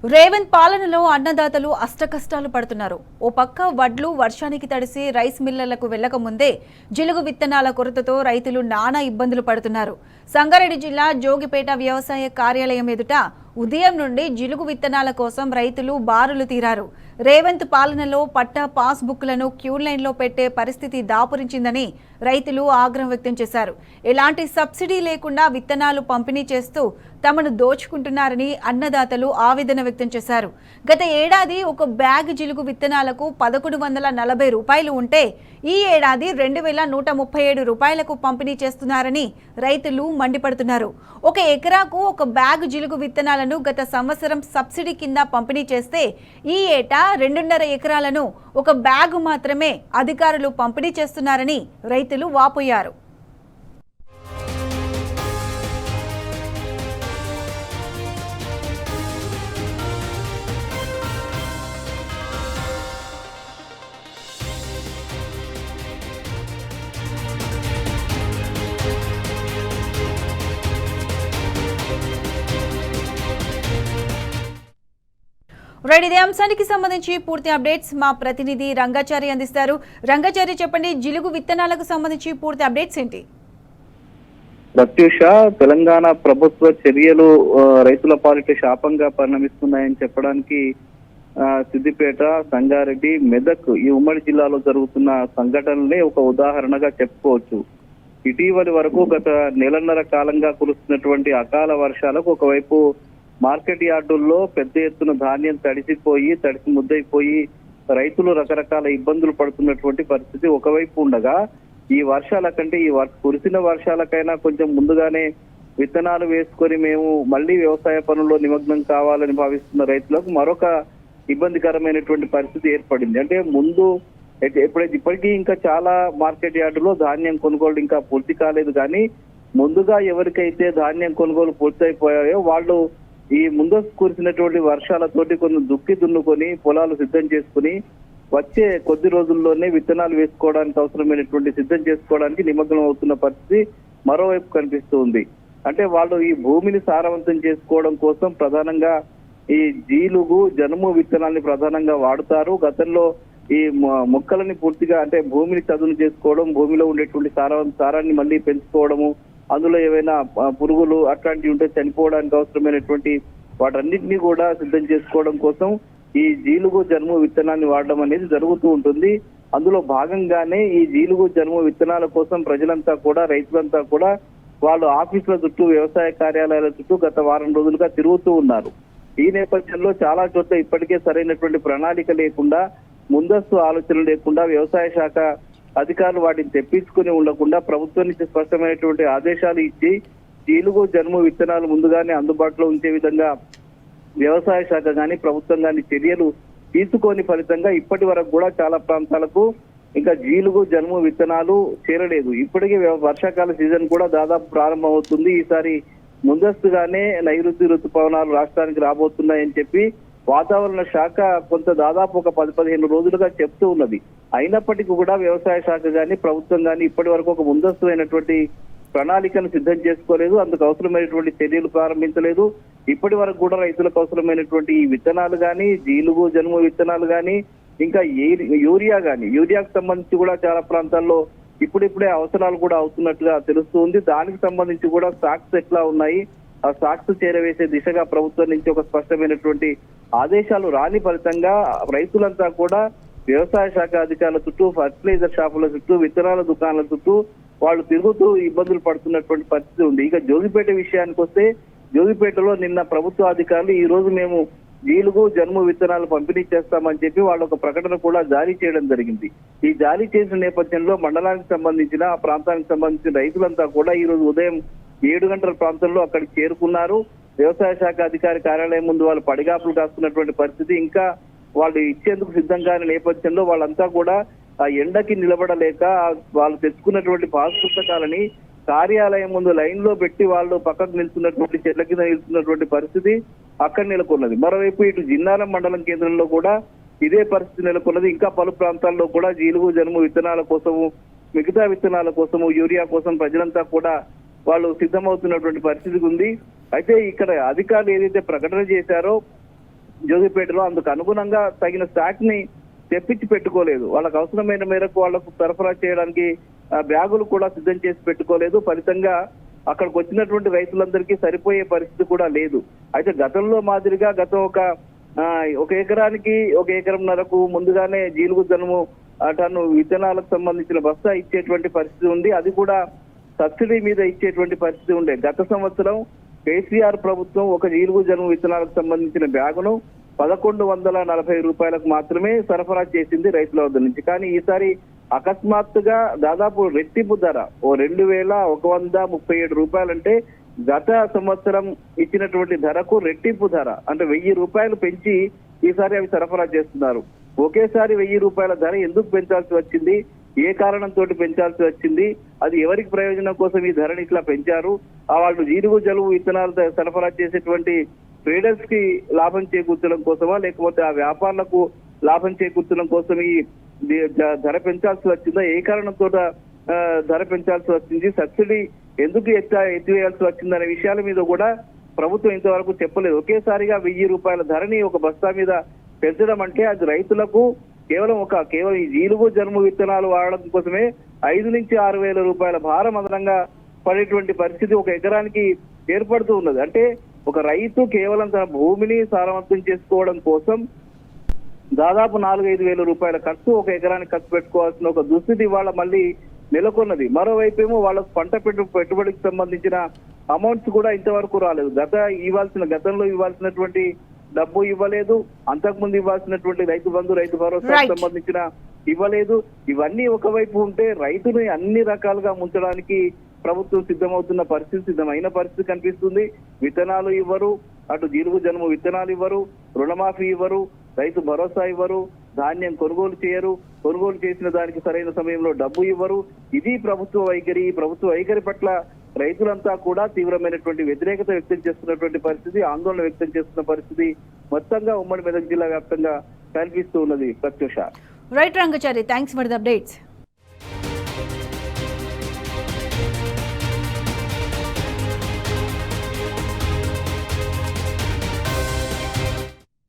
రేవంత్ పాలనలో అన్నదాతలు అష్టకష్టాలు పడుతున్నారు. ఓ పక్క వడ్లు వర్షానికి తడిసి రైస్ మిల్లర్లకు వెళ్లక ముందే జిలుగు విత్తనాల కొరతతో రైతులు నానా ఇబ్బందులు పడుతున్నారు. సంగారెడ్డి జిల్లా జోగిపేట వ్యవసాయ కార్యాలయం ఎదుట ఉదయం నుండి జిలుగు విత్తనాల కోసం రైతులు బారులు తీరారు. రేవంత్ పాలనలో పట్టా పాస్ బుక్లను క్యూ లైన్లో పెట్టే పరిస్థితి దాపురించిందని రైతులు ఆగ్రహం వ్యక్తం చేశారు. ఎలాంటి సబ్సిడీ లేకుండా విత్తనాలు పంపిణీ చేస్తూ తమను దోచుకుంటున్నారని అన్నదాతలు ఆవేదన వ్యక్తం చేశారు. గత ఏడాది ఒక బ్యాగ్ జిలుగు విత్తనాలకు 1140 రూపాయలు ఉంటే ఈ ఏడాది 2137 రూపాయలకు పంపిణీ చేస్తున్నారని రైతులు మండిపడుతున్నారు. ఒక ఎకరాకు ఒక బ్యాగ్ జిలుగు విత్తనాలను గత సంవత్సరం సబ్సిడీ కింద పంపిణీ చేస్తే ఈ ఏటా 2.5 ఎకరాలను ఒక బ్యాగు మాత్రమే అధికారులు పంపిణీ చేస్తున్నారని రైతులు వాపోయారు. ఇదే అంశానికి సంబంధించి పూర్తి అప్డేట్స్ మా ప్రతినిధి రంగాచారి అందిస్తారు. రంగాచారి, చెప్పండి, జిలుగు విత్తనాలకు సంబంధించి పూర్తి అప్డేట్స్ ఏంటి? ప్రత్యూష, తెలంగాణ ప్రభుత్వ చర్యలు రైతుల పాలిట శాపంగా పరిణమిస్తున్నాయని చెప్పడానికి సిద్దిపేట, సంగారెడ్డి, మెదక్ ఈ ఉమ్మడి జిల్లాలో జరుగుతున్న సంఘటనలే ఒక ఉదాహరణగా చెప్పుకోవచ్చు. ఇటీవలి వరకు గత నెలన్నర కాలంగా కురుస్తున్నటువంటి అకాల వర్షాలకు ఒకవైపు మార్కెట్ యార్డుల్లో పెద్ద ఎత్తున ధాన్యం తడిసి ముద్దైపోయి రైతులు రకరకాల ఇబ్బందులు పడుతున్నటువంటి పరిస్థితి ఒకవైపు ఉండగా, ఈ వర్షాల కంటే కురిసిన వర్షాలకైనా కొంచెం ముందుగానే విత్తనాలు వేసుకొని మేము మళ్ళీ వ్యవసాయ పనుల్లో నిమగ్నం కావాలని భావిస్తున్న రైతులకు మరొక ఇబ్బందికరమైనటువంటి పరిస్థితి ఏర్పడింది. అంటే ముందు ఇప్పటికీ ఇంకా చాలా మార్కెట్ యార్డులో ధాన్యం కొనుగోలు ఇంకా పూర్తి కాలేదు, కానీ ముందుగా ఎవరికైతే ధాన్యం కొనుగోలు పూర్తయిపోయాయో వాళ్ళు ఈ ముందస్తు కురిసినటువంటి వర్షాలతోటి కొన్ని దున్నుకొని పొలాలు సిద్ధం చేసుకుని వచ్చే కొద్ది రోజుల్లోనే విత్తనాలు వేసుకోవడానికి అవసరమైనటువంటి సిద్ధం చేసుకోవడానికి నిమగ్నం అవుతున్న పరిస్థితి మరోవైపు కనిపిస్తూ ఉంది. అంటే వాళ్ళు ఈ భూమిని సారవంతం చేసుకోవడం కోసం ప్రధానంగా ఈ జీలుగు, జనుము విత్తనాల్ని ప్రధానంగా వాడుతారు. గతంలో ఈ మొక్కలని పూర్తిగా అంటే భూమిని చదును చేసుకోవడం, భూమిలో ఉండేటువంటి సారాన్ని మళ్ళీ పెంచుకోవడము, అందులో ఏవైనా పురుగులు అట్లాంటివి ఉంటే చనిపోవడానికి అవసరమైనటువంటి వాటన్నిటినీ కూడా సిద్ధం చేసుకోవడం కోసం ఈ జీలుగు, జనుము విత్తనాన్ని వాడడం అనేది జరుగుతూ ఉంటుంది. అందులో భాగంగానే ఈ జీలుగు, జనుము విత్తనాల కోసం ప్రజలంతా కూడా, రైతులంతా కూడా వాళ్ళు ఆఫీసుల చుట్టూ, వ్యవసాయ కార్యాలయాల చుట్టూ గత వారం రోజులుగా తిరుగుతూ ఉన్నారు. ఈ నేపథ్యంలో చాలా చోట్ల ఇప్పటికే సరైనటువంటి ప్రణాళిక లేకుండా, ముందస్తు ఆలోచన లేకుండా వ్యవసాయ శాఖ అధికారులు వాటిని తెప్పించుకుని ఉండకుండా ప్రభుత్వం నుంచి స్పష్టమైనటువంటి ఆదేశాలు ఇచ్చి జీలుగు, జనుము విత్తనాలు ముందుగానే అందుబాటులో ఉంచే విధంగా వ్యవసాయ శాఖ కానీ ప్రభుత్వం కానీ చర్యలు తీసుకోని ఫలితంగా ఇప్పటి వరకు కూడా చాలా ప్రాంతాలకు ఇంకా జీలుగు, జనుము విత్తనాలు చేరలేదు. ఇప్పటికే వర్షాకాల సీజన్ కూడా దాదాపు ప్రారంభం అవుతుంది. ఈసారి ముందస్తుగానే నైరుతి ఋతుపవనాలు రాష్ట్రానికి రాబోతున్నాయని చెప్పి వాతావరణ శాఖ దాదాపు ఒక 10-15 రోజులుగా చెప్తూ ఉన్నది. అయినప్పటికీ కూడా వ్యవసాయ శాఖ కానీ ప్రభుత్వం కానీ ఇప్పటి వరకు ఒక ముందస్తు అయినటువంటి ప్రణాళికను సిద్ధం చేసుకోలేదు, అందుకు అవసరమైనటువంటి చర్యలు ప్రారంభించలేదు. ఇప్పటి వరకు కూడా రైతులకు అవసరమైనటువంటి ఈ విత్తనాలు కానీ, జీలుగు, జనుము విత్తనాలు కానీ, ఇంకా యూరియాకు సంబంధించి కూడా చాలా ప్రాంతాల్లో ఇప్పుడిప్పుడే అవసరాలు కూడా అవుతున్నట్టుగా తెలుస్తూ ఉంది. దానికి సంబంధించి కూడా స్టాక్స్ ఎట్లా ఉన్నాయి, ఆ స్టాక్స్ చేరవేసే దిశగా ప్రభుత్వం నుంచి ఒక స్పష్టమైనటువంటి ఆదేశాలు రాని ఫలితంగా రైతులంతా కూడా వ్యవసాయ శాఖ అధికారుల చుట్టూ, ఫర్టిలైజర్ షాపుల చుట్టూ, విత్తనాల దుకాణాల చుట్టూ వాళ్ళు తిరుగుతూ ఇబ్బందులు పడుతున్నటువంటి పరిస్థితి ఉంది. ఇక జోగిపేట విషయానికి వస్తే, జోగిపేటలో నిన్న ప్రభుత్వ అధికారులు ఈ రోజు మేము జీలుగు, జనుము విత్తనాలు పంపిణీ చేస్తామని చెప్పి వాళ్ళు ఒక ప్రకటన కూడా జారీ చేయడం జరిగింది. ఈ జారీ చేసిన నేపథ్యంలో మండలానికి సంబంధించిన, ఆ ప్రాంతానికి సంబంధించిన రైతులంతా కూడా ఈ రోజు ఉదయం 7 గంటల ప్రాంతంలో అక్కడికి చేరుకున్నారు. వ్యవసాయ శాఖ అధికారి కార్యాలయం ముందు వాళ్ళు పడిగాపులు కాస్తున్నటువంటి పరిస్థితి. ఇంకా వాళ్ళు ఇచ్చేందుకు సిద్ధంగానే నేపథ్యంలో వాళ్ళంతా కూడా ఆ ఎండకి నిలబడలేక వాళ్ళు తెచ్చుకున్నటువంటి పాస్ పుస్తకాలని కార్యాలయం ముందు లైన్ లో పెట్టి వాళ్ళు పక్కకు నిలుస్తున్నటువంటి, చెట్ల కింద నిలుస్తున్నటువంటి పరిస్థితి అక్కడ నెలకొన్నది. మరోవైపు ఇటు జిన్నారం మండలం కేంద్రంలో కూడా ఇదే పరిస్థితి నెలకొన్నది. ఇంకా పలు ప్రాంతాల్లో కూడా జీలుగు, జనుము విత్తనాల కోసము, మిగతా విత్తనాల కోసము, యూరియా కోసం ప్రజలంతా కూడా వాళ్ళు సిద్ధమవుతున్నటువంటి పరిస్థితి ఉంది. అయితే ఇక్కడ అధికారులు ఏదైతే ప్రకటన చేశారో జోగిపేటలో అందుకు అనుగుణంగా తగిన స్టాక్ ని తెప్పించి పెట్టుకోలేదు. వాళ్ళకు అవసరమైన మేరకు వాళ్లకు సరఫరా చేయడానికి బ్యాగులు కూడా సిద్ధం చేసి పెట్టుకోలేదు. ఫలితంగా అక్కడికి వచ్చినటువంటి రైతులందరికీ సరిపోయే పరిస్థితి కూడా లేదు. అయితే గతంలో మాదిరిగా గతం ఒక ఎకరానికి 1 ఎకరంన్నరకు ముందుగానే జీలుగు జనుము టన్ను విత్తనాలకు సంబంధించిన బస్తా ఇచ్చేటువంటి పరిస్థితి ఉంది. అది కూడా సబ్సిడీ మీద ఇచ్చేటువంటి పరిస్థితి ఉండే. గత సంవత్సరం కేసీఆర్ ప్రభుత్వం ఒక జీలుగు జనుము విత్తనాలకు సంబంధించిన బ్యాగును 1140 రూపాయలకు మాత్రమే సరఫరా చేసింది రైతుల వద్ద నుంచి. కానీ ఈసారి అకస్మాత్తుగా దాదాపు రెట్టింపు ధర 2137 రూపాయలంటే గత సంవత్సరం ఇచ్చినటువంటి ధరకు రెట్టింపు ధర అంటే 1000 రూపాయలు పెంచి ఈసారి అవి సరఫరా చేస్తున్నారు. ఒకేసారి 1000 రూపాయల ధర ఎందుకు పెంచాల్సి వచ్చింది, ఏ కారణంతో పెంచాల్సి వచ్చింది, అది ఎవరికి ప్రయోజనం కోసం ఈ ధరని ఇట్లా పెంచారు, వాళ్ళు జీలుగు జలుబు విత్తనాలు సరఫరా చేసేటువంటి ట్రేడర్స్ కి లాభం చేకూర్చడం కోసమా లేకపోతే ఆ వ్యాపారులకు లాభం చేకూర్చడం కోసం ఈ ధర పెంచాల్సి వచ్చిందా, ఏ కారణంతో ధర పెంచాల్సి వచ్చింది, సబ్సిడీ ఎందుకు ఎత్తివేయాల్సి వచ్చిందనే విషయాల మీద కూడా ప్రభుత్వం ఇంతవరకు చెప్పలేదు. ఒకేసారిగా 1000 రూపాయల ధరని ఒక బస్తా మీద పెంచడం అంటే అది రైతులకు కేవలం ఈ జీలుగు జనుము విత్తనాలు వాడడం కోసమే 5 నుంచి 6 వేల రూపాయల భారం అదనంగా పడేటువంటి పరిస్థితి ఒక ఎకరానికి ఏర్పడుతూ ఉన్నది. అంటే ఒక రైతు కేవలం తన భూమిని సారవంతం చేసుకోవడం కోసం దాదాపు 4-5 వేల రూపాయల ఖర్చు ఒక ఎకరానికి ఖర్చు పెట్టుకోవాల్సిన ఒక దుస్థితి ఇవాళ మళ్ళీ నెలకొన్నది. మరోవైపు ఏమో వాళ్ళకు పంట పెట్టుబడికి సంబంధించిన అమౌంట్స్ కూడా ఇంతవరకు రాలేదు. గతంలో ఇవ్వాల్సినటువంటి డబ్బు ఇవ్వలేదు, అంతకుముందు ఇవ్వాల్సినటువంటి రైతు బంధు రైతు భరోసాకు సంబంధించిన ఇవ్వలేదు. ఇవన్నీ ఒకవైపు ఉంటే రైతుని అన్ని రకాలుగా ముంచడానికి ప్రభుత్వం సిద్ధమైన పరిస్థితి కనిపిస్తుంది. విత్తనాలు ఇవ్వరు, అటు జీలుగు జనుము విత్తనాలు ఇవ్వరు, రుణమాఫీ ఇవ్వరు, రైతు భరోసా ఇవ్వరు, ధాన్యం కొనుగోలు చేయరు, కొనుగోలు చేసిన దానికి సరైన సమయంలో డబ్బు ఇవ్వరు. ఇది ప్రభుత్వ వైఖరి. ఈ ప్రభుత్వ వైఖరి పట్ల రైతులంతా కూడా తీవ్రమైనటువంటి వ్యతిరేకత వ్యక్తం చేస్తున్నటువంటి పరిస్థితి, ఆందోళన వ్యక్తం చేస్తున్న పరిస్థితి మొత్తంగా ఉమ్మడి మెదక్ జిల్లా వ్యాప్తంగా కనిపిస్తూ ఉన్నది. Pratyusha. Right Rangachari, thanks for the updates.